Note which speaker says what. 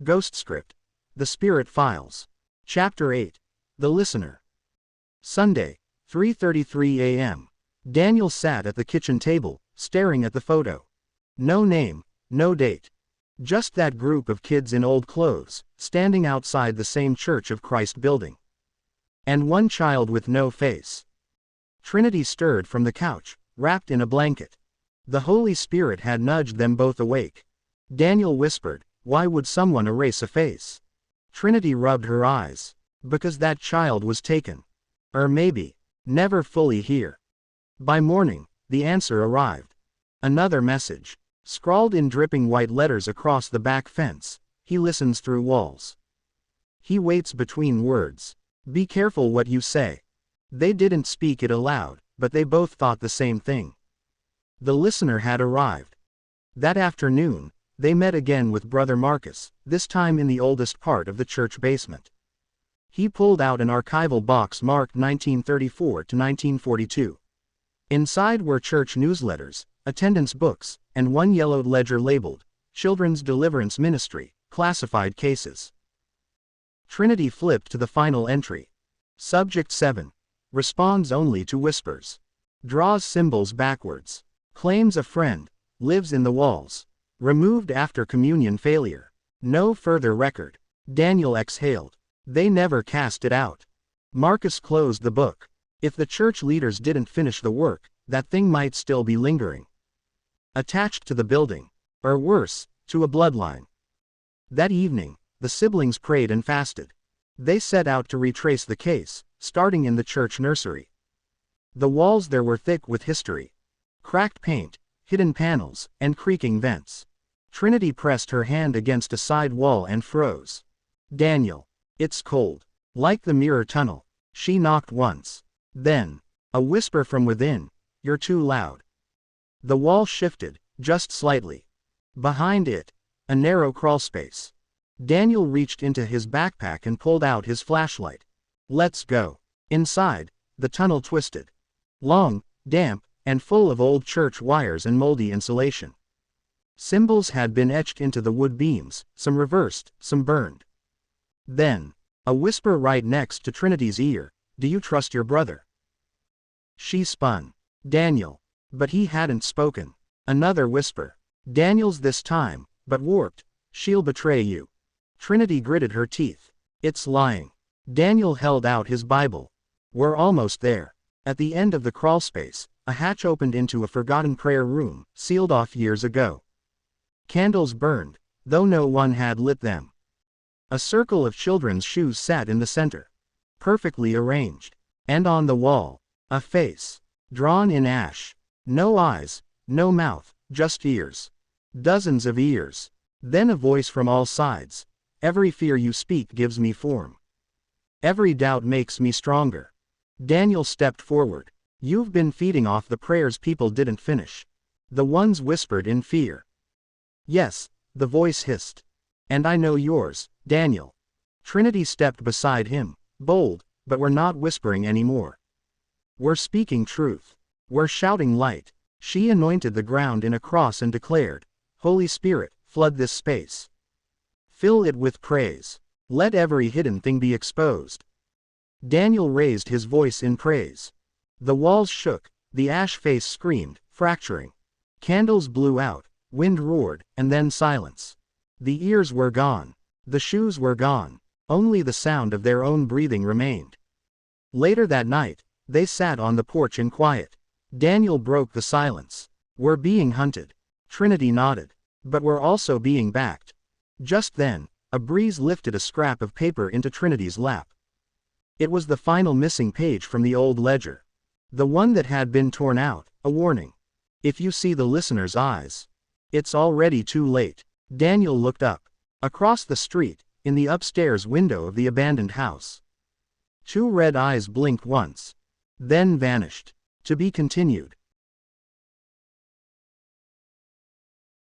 Speaker 1: GhostScript. The Spirit Files. Chapter 8. The Listener. Sunday, 3:33 a.m. Daniel sat at the kitchen table, staring at the photo. No name, no date. Just that group of kids in old clothes, standing outside the same Church of Christ building. And one child with no face. Trinity stirred from the couch, wrapped in a blanket. The Holy Spirit had nudged them both awake. Daniel whispered, "Why would someone erase a face?" Trinity rubbed her eyes. Because that child was taken. Or maybe, never fully here. By morning, the answer arrived. Another message. Scrawled in dripping white letters across the back fence. He listens through walls. He waits between words. Be careful what you say. They didn't speak it aloud, but they both thought the same thing. The listener had arrived. That afternoon, they met again with Brother Marcus, this time in the oldest part of the church basement. He pulled out an archival box marked 1934 to 1942. Inside were church newsletters, attendance books, and one yellowed ledger labeled, Children's Deliverance Ministry, Classified Cases. Trinity flipped to the final entry. Subject 7. Responds only to whispers. Draws symbols backwards. Claims a friend. Lives in the walls. Removed after communion failure. No further record. Daniel exhaled. They never cast it out. Marcus closed the book. If the church leaders didn't finish the work, that thing might still be lingering. Attached to the building. Or worse, to a bloodline. That evening, the siblings prayed and fasted. They set out to retrace the case, starting in the church nursery. The walls there were thick with history. Cracked paint, hidden panels, and creaking vents. Trinity pressed her hand against a side wall and froze. Daniel. It's cold. Like the mirror tunnel. She knocked once. Then, a whisper from within, "You're too loud." The wall shifted, just slightly. Behind it, a narrow crawlspace. Daniel reached into his backpack and pulled out his flashlight. Let's go. Inside, the tunnel twisted. Long, damp, and full of old church wires and moldy insulation. Symbols had been etched into the wood beams, some reversed, some burned. Then, a whisper right next to Trinity's ear, "Do you trust your brother?" She spun. Daniel. But he hadn't spoken. Another whisper. Daniel's this time, but warped. "She'll betray you." Trinity gritted her teeth. "It's lying." Daniel held out his Bible. "We're almost there." At the end of the crawlspace, a hatch opened into a forgotten prayer room, sealed off years ago. Candles burned, though no one had lit them. A circle of children's shoes sat in the center. Perfectly arranged. And on the wall, a face. Drawn in ash. No eyes, no mouth, just ears. Dozens of ears. Then a voice from all sides. "Every fear you speak gives me form. Every doubt makes me stronger." Daniel stepped forward. "You've been feeding off the prayers people didn't finish." The ones whispered in fear. "Yes," the voice hissed. "And I know yours, Daniel." Trinity stepped beside him, bold, "But we're not whispering anymore. We're speaking truth. We're shouting light." She anointed the ground in a cross and declared, "Holy Spirit, flood this space. Fill it with praise. Let every hidden thing be exposed." Daniel raised his voice in praise. The walls shook, the ash face screamed, fracturing. Candles blew out, wind roared, and then silence. The ears were gone. The shoes were gone. Only the sound of their own breathing remained. Later that night, they sat on the porch in quiet. Daniel broke the silence. "We're being hunted." Trinity nodded. "But we're also being backed." Just then, a breeze lifted a scrap of paper into Trinity's lap. It was the final missing page from the old ledger. The one that had been torn out, a warning. "If you see the listener's eyes, it's already too late." Daniel looked up. Across the street, in the upstairs window of the abandoned house. Two red eyes blinked once. Then vanished. To be continued.